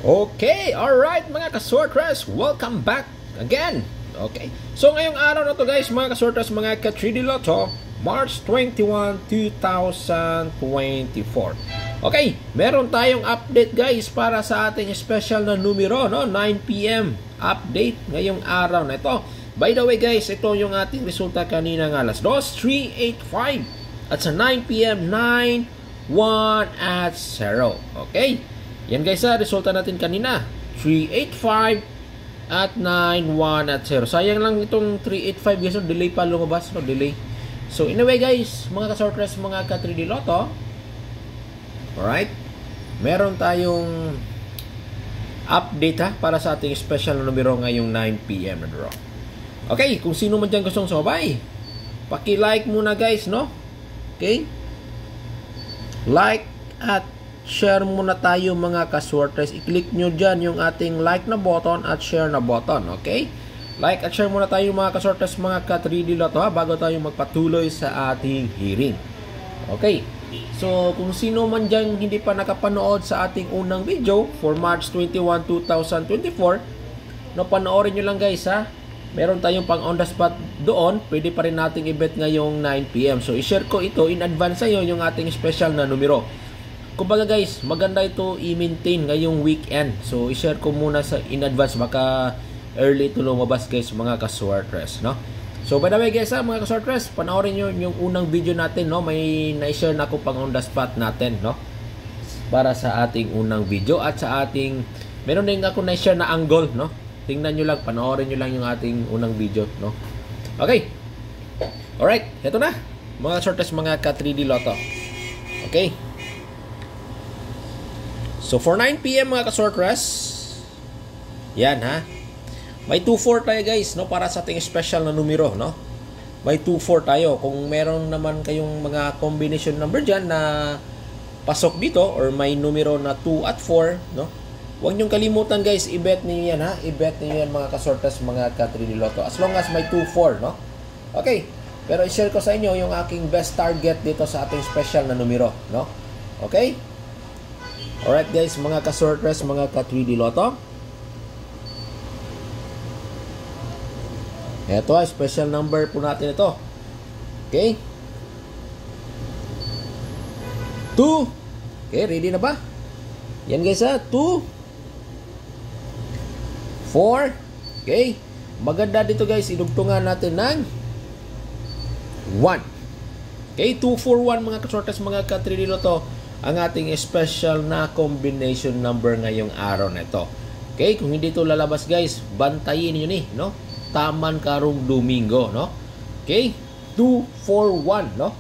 Okay, alright mga ka-sortress, welcome back again. Okay, so ngayong araw na to guys mga ka-sortress, mga ka-3D Lotto, March 21, 2024. Okay, meron tayong update guys para sa ating special na numero, no? 9 PM update ngayong araw na ito. By the way guys, ito yung ating resulta kanina ng alas 2:385 at sa 9 PM 9:1 at 0. Okay, yan guys resulta natin kanina 385 at 91 at 0. Sayang lang itong 385 guys, no? Delay pa lumabas, no? Delay. So anyway guys, mga ka-sortress, mga ka-3D Lotto, alright, meron tayong update para sa ating special na numero ngayong 9 PM na draw. Okay, kung sino man dyan gustong sumabay, paki-like muna guys, no? Okay, like at share muna tayo mga ka-sortress. I-click nyo dyan yung ating like na button at share na button. Okay, like at share muna tayo mga ka-sortress, mga ka-3D Lotto bago tayo magpatuloy sa ating hearing. Okay, so kung sino man dyan hindi pa nakapanood sa ating unang video for March 21, 2024, no, panoorin nyo lang guys ha. Meron tayong pang on the spot doon. Pwede pa rin nating i-bet ngayong 9 PM. So i-share ko ito in advance sa'yo yung ating special na numero. Kumbaga guys, maganda ito i-maintain ngayong weekend. So i-share ko muna sa in advance, baka early ito lumabas guys mga ka-sortress, no? So by the way guys mga ka-sortress, panoorin nyo yung unang video natin, no? May na-share na ako pang on the spot natin, no? Para sa ating unang video at sa ating, meron din ako na-share na angle, no? Tingnan nyo lang, panoorin nyo lang yung ating unang video, no? Okay, alright, eto na mga ka-sortress, mga ka-3D Lotto. Okay, so for 9 PM mga ka-sortress, yan ha, may 2-4 tayo guys, no, para sa ating special na numero, no? May 2-4 tayo. Kung meron naman kayong mga combination number dyan na pasok dito or may numero na 2 at 4, no, huwag nyong kalimutan guys, i-bet niyo yan ha, i-bet niyo yan mga ka-sortress, mga ka-3D Lotto, as long as may 2-4, no? Okay, pero i-share ko sa inyo yung aking best target dito sa ating special na numero, no? Okay, alright guys, mga ka-sortress, mga ka-3D Lotto, eto special number po natin ito. Okay, 2. Okay, ready na ba? Yan guys ha, 2, 4. Okay, maganda dito guys, idugtungan natin ng 1. Okay, 2, 4, 1 mga ka-sortress, mga ka-3D Lotto, ang ating special na combination number ngayong araw na ito. Okay, kung hindi ito lalabas guys, bantayin niyo ni, no? Taman karong Domingo, no? Okay, 2, 4, 1, no?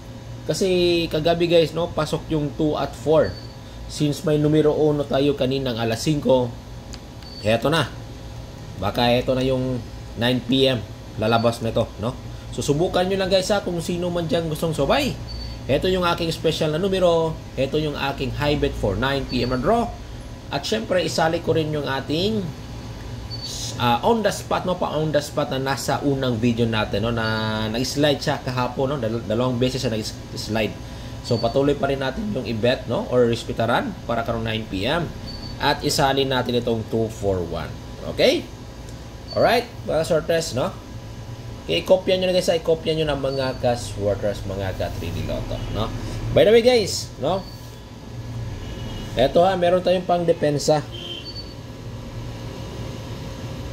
Kasi kagabi guys, no, pasok yung 2 at 4. Since may numero 1 tayo kaninang alas 5, eto na. Baka eto na yung 9 PM lalabas na ito, no? Susubukan nyo lang guys ha, kung sino man dyan gustong subay. Ito yung aking special na numero. Ito yung aking high bet for 9 PM na draw. At syempre, isali ko rin yung ating on the spot, no, pa on the spot na nasa unang video natin, no, na nag-slide siya kahapon, no, dalawang beses siya nag-slide. So patuloy pa rin natin yung i-bet, no, or respetaran para karong 9 PM at isali natin itong 2, 4, 1. Okay, alright mga sortress, no? Okay, kopya nyo na guys, kopya nyo na mga ka-sortress, mga ka-3D Lotto, no? By the way guys, no, eto ha, meron tayong pang depensa.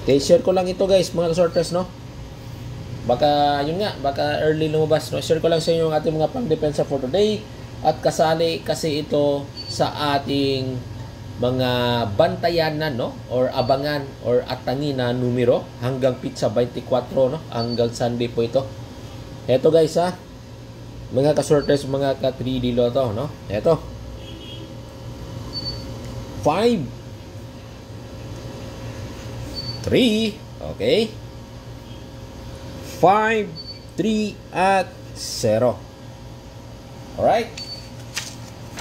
Okay, share ko lang ito guys mga ka-sortress, no? Baka yun nga, baka early lumabas, no? Share ko lang sa inyo yung ating mga pang-depensa for today. At kasali kasi ito sa ating mga bantayanan, no? Or abangan or atangin na numero hanggang pizza 24, no? Hanggang Sunday po ito. Eto guys ha, mga ka-sortress, mga ka-3D Lotto, no? Eto 5, 3, okay, 5, 3 at 0. Alright,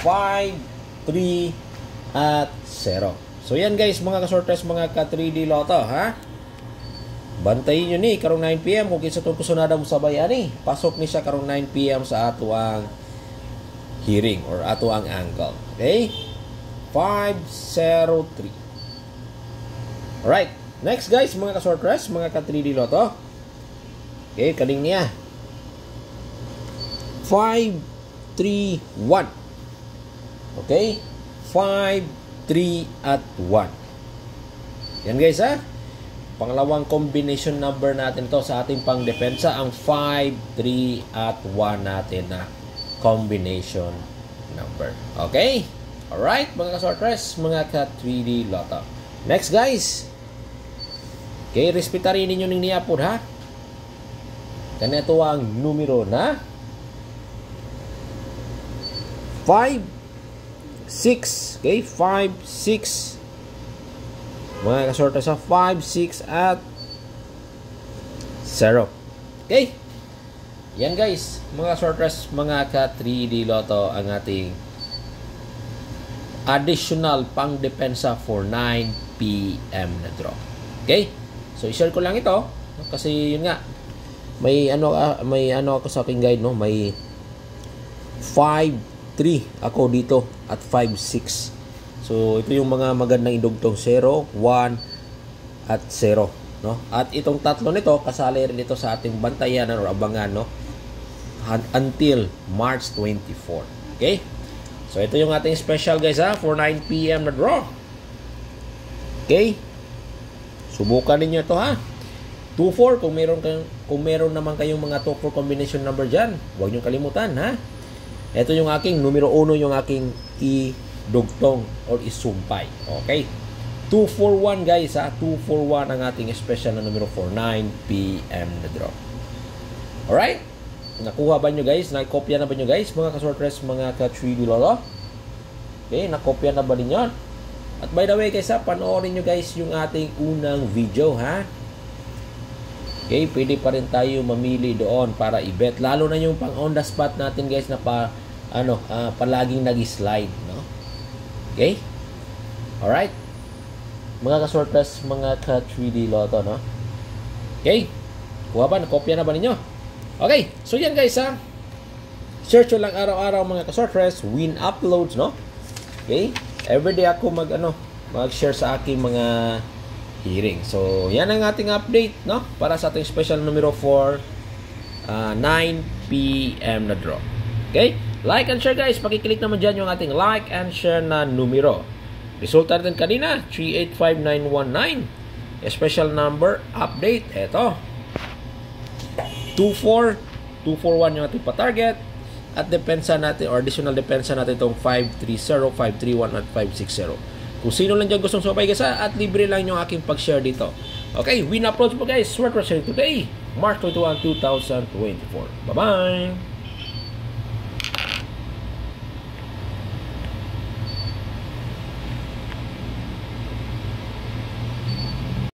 5, 3 at 0. So yan guys mga ka-sortress, mga ka-3D Lotto ha, bantayin nyo ni karong 9 PM kung kinsa itong kusunada mo sabay ani, pasok ni siya karong 9 PM sa ato ang hearing or ato ang angle. Okay, 503. Alright. Next guys, mga ka-sortress, mga ka-3D Lotto. Okay, kaling niya. 5, 3, 1. Okay? 5, 3, at 1. Yan guys ha. Pangalawang combination number natin to sa ating pang-depensa. Ang 5, 3, at 1 natin na combination number. Okay? Alright, mga ka-sortress, mga ka-3D Lotto. Next guys. Okay, respetarin ninyo ning niapod ha. Kanito ang numero na 5, 6. Okay, 5, 6. Mga ka-sortress sa 5, 6 at 0. Okay. Yan guys, mga sortress, mga ka-3D Lotto, ang ating additional pang-depensa for 9 PM na draw. Okay? So, i-share ko lang ito kasi yun nga, may ano ako sa aking guide, no? May 5, 3 ako dito at 5, 6. So, ito yung mga magandang idugtong 0, 1 at 0, no? At itong tatlo nito kasali rin ito sa ating bantayan or abangan, no? Until March 24. Okay? So, ito yung ating special guys ha for 9 PM na draw. Okay? Subukan niyo ito ha. 2-4 kung meron naman kayong mga 2-4 combination number diyan, huwag niyo kalimutan ha. Ito yung aking numero 1, yung aking idugtong or isumpay. Okay? 241 guys ha. 241 ang ating special na numero for 9 PM na draw. Alright? Nakuha ba nyo guys? Nakopya na ba nyo guys? Mga ka-sortress, mga ka-3D Lotto? Okay, nakopya na ba ninyo? At by the way guys ha, panoorin nyo guys yung ating unang video ha. Okay, pwede pa rin tayo mamili doon para i-bet. Lalo na yung pang on the spot natin guys na palaging nag-slide, no? Okay? Alright? Mga ka-sortress, mga ka-3D Lotto, no? Okay? Kuha ba? Nakopya na ba ninyo? Okay, so yan guys ha. Search lang araw-araw mga ka-sortress, win uploads, no? Okay? Everyday ako mag-share sa aking mga hearing. So, yan ang ating update, no? Para sa ating special numero for 9 PM na draw. Okay? Like and share guys. Pakiclick naman dyan yung ating like and share na numero. Resulta natin kanina, 385919. Special number update. Eto. 241 yung ating pa-target. At depensa natin or additional depensa natin itong 530, 531 at 560. Kung sino lang dyan gustong sumabay guys at libre lang yung aking pag-share dito. Okay, win uploads po guys. Sweat sharing today, March 21, 2024. Bye-bye!